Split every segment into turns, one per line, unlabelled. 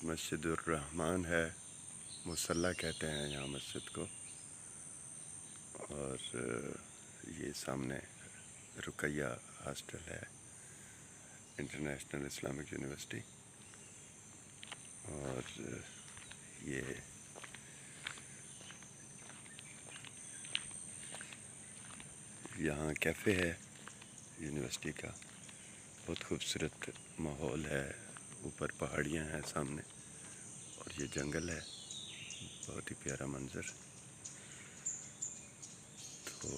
مسجد الرحمن ہے، مصلی کہتے ہیں یہاں مسجد کو. اور یہ سامنے رقیہ ہاسٹل ہے، انٹرنیشنل اسلامک یونیورسٹی. اور یہ یہاں کیفے ہے یونیورسٹی کا، بہت خوبصورت ماحول ہے. اوپر پہاڑیاں ہیں سامنے اور یہ جنگل ہے، بہت ہی پیارا منظر. تو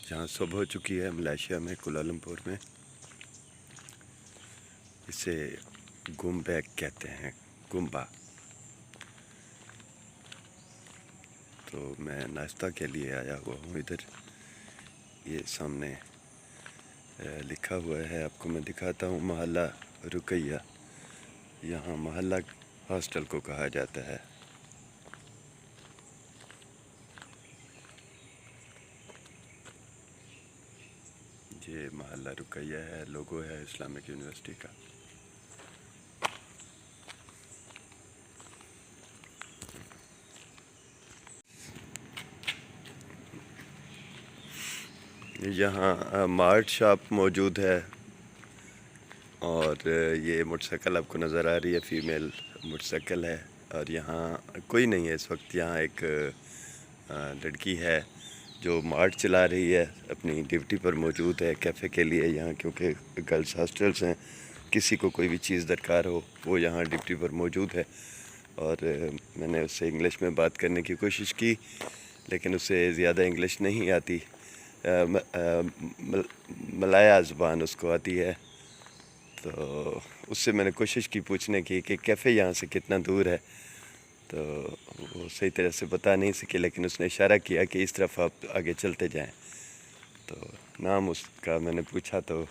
جہاں صبح ہو چکی ہے ملائیشیا میں، کوالالمپور میں، اسے گمبیک کہتے ہیں، گمبا. تو میں ناشتہ کے لیے آیا ہوا ہوں ادھر. یہ سامنے لکھا ہوا ہے، آپ کو میں دکھاتا ہوں، محلہ رقیہ. یہاں محلہ ہاسٹل کو کہا جاتا ہے. یہ محلہ رقیہ ہے، لوگو ہے اسلامک یونیورسٹی کا. یہاں مارٹ شاپ موجود ہے. اور یہ موٹر سائیکل آپ کو نظر آ رہی ہے، فیمیل موٹر سائیکل ہے. اور یہاں کوئی نہیں ہے اس وقت. یہاں ایک لڑکی ہے جو مارٹ چلا رہی ہے، اپنی ڈیوٹی پر موجود ہے کیفے کے لیے یہاں، کیونکہ گرلز ہاسٹلس ہیں. کسی کو کوئی بھی چیز درکار ہو وہ یہاں ڈیوٹی پر موجود ہے. اور میں نے اس سے انگلش میں بات کرنے کی کوشش کی، لیکن اسے زیادہ انگلش نہیں آتی. ملایا زبان اس کو آتی ہے. تو اس سے میں نے کوشش کی پوچھنے کی کہ کیفے یہاں سے کتنا دور ہے. تو وہ صحیح طرح سے بتا نہیں سکی، لیکن اس نے اشارہ کیا کہ اس طرف آپ آگے چلتے جائیں. تو نام اس کا میں نے پوچھا تو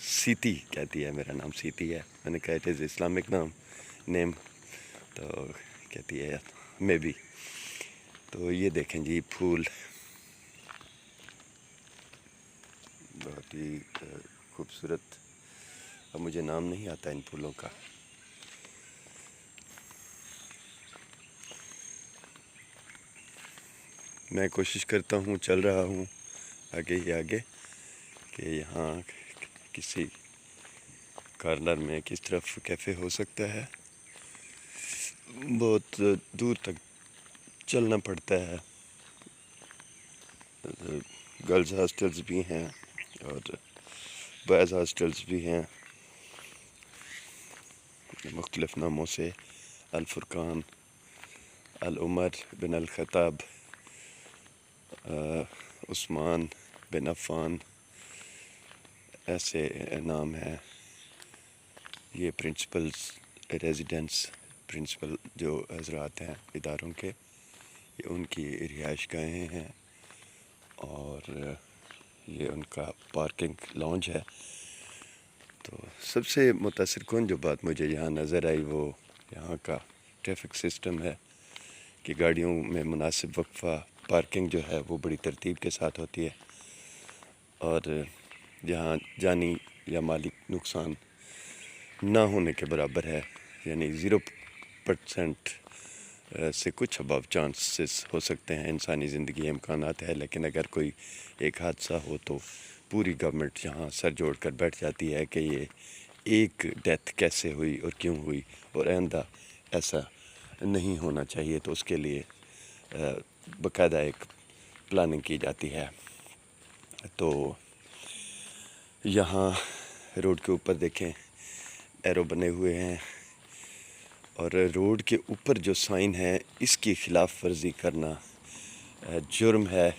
سیتی کہتی ہے، میرا نام سیتی ہے. میں نے کہا اٹ از اسلامک نیم. تو کہتی ہے میں بھی. تو یہ دیکھیں جی پھول، بہت ہی خوبصورت. اب مجھے نام نہیں آتا ان پھولوں کا. میں کوشش کرتا ہوں، چل رہا ہوں آگے ہی آگے، کہ یہاں کسی کارنر میں کس طرف کیفے ہو سکتا ہے. بہت دور تک چلنا پڑتا ہے. گرلز ہاسٹلز بھی ہیں اور بوائز ہاسٹلز بھی ہیں مختلف ناموں سے: الفرقان، العمر بن الخطاب، عثمان بن عفان، ایسے نام ہیں. یہ ریزیڈنس پرنسپل جو حضرات ہیں اداروں کے، یہ ان کی رہائش گاہیں ہیں. اور یہ ان کا پارکنگ لاؤنج ہے. تو سب سے متاثر کن جو بات مجھے یہاں نظر آئی وہ یہاں کا ٹریفک سسٹم ہے، کہ گاڑیوں میں مناسب وقفہ، پارکنگ جو ہے وہ بڑی ترتیب کے ساتھ ہوتی ہے. اور یہاں جانی یا مالی نقصان نہ ہونے کے برابر ہے، یعنی 0% سے کچھ ابو چانسز ہو سکتے ہیں. انسانی زندگی امکانات ہے، لیکن اگر کوئی ایک حادثہ ہو تو پوری گورنمنٹ یہاں سر جوڑ کر بیٹھ جاتی ہے کہ یہ ایک ڈیتھ کیسے ہوئی اور کیوں ہوئی، اور آئندہ ایسا نہیں ہونا چاہیے. تو اس کے لیے باقاعدہ ایک پلاننگ کی جاتی ہے. تو یہاں روڈ کے اوپر دیکھیں ایرو بنے ہوئے ہیں، اور روڈ کے اوپر جو سائن ہے اس کی خلاف ورزی کرنا جرم ہے.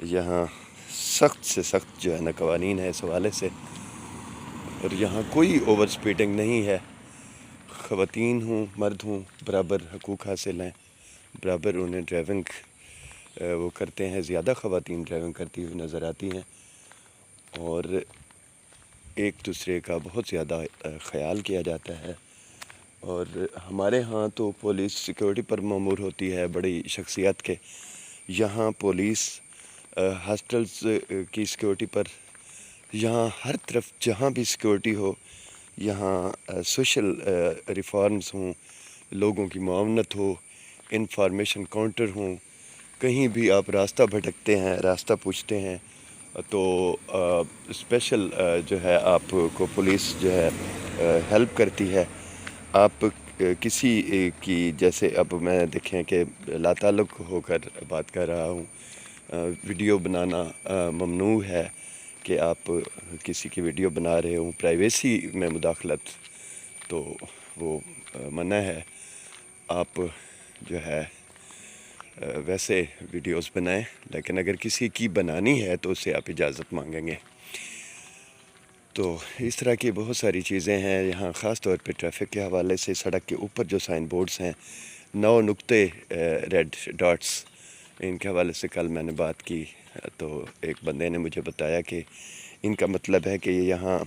یہاں سخت سے سخت جو ہے نا قوانین ہے اس حوالے سے. اور یہاں کوئی اوور سپیڈنگ نہیں ہے. خواتین ہوں مرد ہوں برابر حقوق حاصل ہیں، برابر انہیں ڈرائیونگ وہ کرتے ہیں. زیادہ خواتین ڈرائیونگ کرتی ہوئی نظر آتی ہیں، اور ایک دوسرے کا بہت زیادہ خیال کیا جاتا ہے. اور ہمارے ہاں تو پولیس سیکورٹی پر مامور ہوتی ہے بڑی شخصیت کے. یہاں پولیس ہاسٹلس کی سیکورٹی پر یہاں ہر طرف جہاں بھی سیکورٹی ہو، یہاں سوشل ریفارمز ہوں، لوگوں کی معاونت ہو، انفارمیشن کاؤنٹر ہوں، کہیں بھی آپ راستہ بھٹکتے ہیں، راستہ پوچھتے ہیں تو اسپیشل جو ہے آپ کو پولیس جو ہے ہیلپ کرتی ہے. آپ کسی کی جیسے اب میں دیکھیں کہ لاتعلق ہو کر بات کر رہا ہوں، ویڈیو بنانا ممنوع ہے کہ آپ کسی کی ویڈیو بنا رہے ہوں، پرائیویسی میں مداخلت تو وہ منع ہے. آپ جو ہے ویسے ویڈیوز بنائیں، لیکن اگر کسی کی بنانی ہے تو اس سے آپ اجازت مانگیں گے. تو اس طرح کی بہت ساری چیزیں ہیں یہاں، خاص طور پہ ٹریفک کے حوالے سے. سڑک کے اوپر جو سائن بورڈز ہیں، 9 نقطے ریڈ ڈاٹس، ان کے حوالے سے کل میں نے بات کی تو ایک بندے نے مجھے بتایا کہ ان کا مطلب ہے کہ یہاں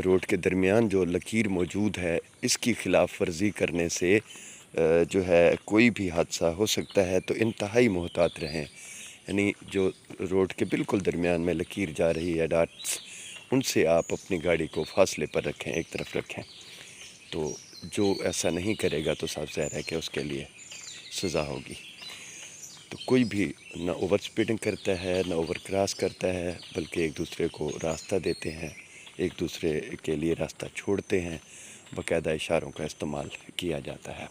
روڈ کے درمیان جو لکیر موجود ہے، اس کی خلاف ورزی کرنے سے جو ہے کوئی بھی حادثہ ہو سکتا ہے. تو انتہائی محتاط رہیں، یعنی جو روڈ کے بالکل درمیان میں لکیر جا رہی ہے، ڈاٹس، ان سے آپ اپنی گاڑی کو فاصلے پر رکھیں، ایک طرف رکھیں. تو جو ایسا نہیں کرے گا تو صاف ظاہر ہے کہ اس کے لیے سزا ہوگی. تو کوئی بھی نہ اوور سپیڈنگ کرتا ہے، نہ اوور کراس کرتا ہے، بلکہ ایک دوسرے کو راستہ دیتے ہیں، ایک دوسرے کے لیے راستہ چھوڑتے ہیں. باقاعدہ اشاروں کا استعمال کیا جاتا ہے.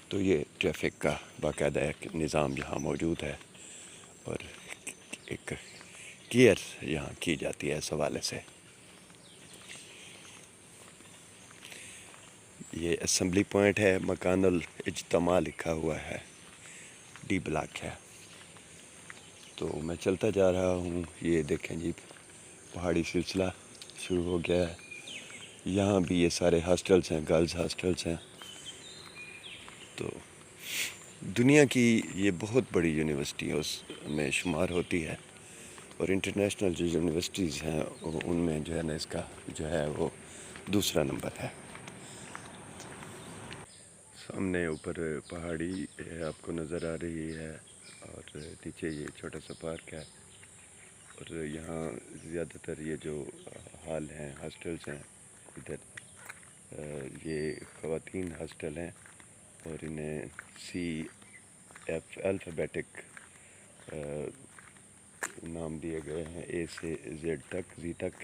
تو یہ ٹریفک کا باقاعدہ ایک نظام یہاں موجود ہے اور ایک کیئر یہاں کی جاتی ہے اس حوالے سے. یہ اسمبلی پوائنٹ ہے، مکان الاجتماع لکھا ہوا ہے، ڈی بلاک ہے. تو میں چلتا جا رہا ہوں، یہ دیکھیں جی پہاڑی سلسلہ شروع ہو گیا ہے. یہاں بھی یہ سارے ہاسٹلس ہیں، گرلز ہاسٹلس ہیں. تو دنیا کی یہ بہت بڑی یونیورسٹی اس میں شمار ہوتی ہے، اور انٹرنیشنل جو یونیورسٹیز ہیں ان میں جو ہے نا اس کا جو ہے وہ دوسرا نمبر ہے. سامنے اوپر پہاڑی آپ کو نظر آ رہی ہے، اور نیچے یہ چھوٹا سا پارک ہے. اور یہاں زیادہ تر یہ جو ہال ہیں، ہاسٹلس ہیں ادھر، یہ خواتین ہاسٹل ہیں، اور انہیں CF الفابیٹک نام دیے گئے ہیں، A سے Z تک، Z تک.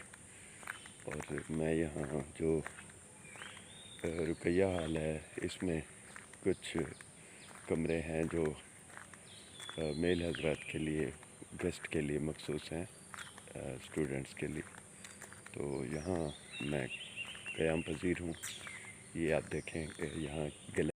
اور میں یہاں جو رقیہ حال ہے، اس میں کچھ کمرے ہیں جو میل حضرات کے لیے، گیسٹ کے لیے مخصوص ہیں، اسٹوڈنٹس کے لیے. تو یہاں میں قیام پذیر ہوں. یہ آپ دیکھیں کہ یہاں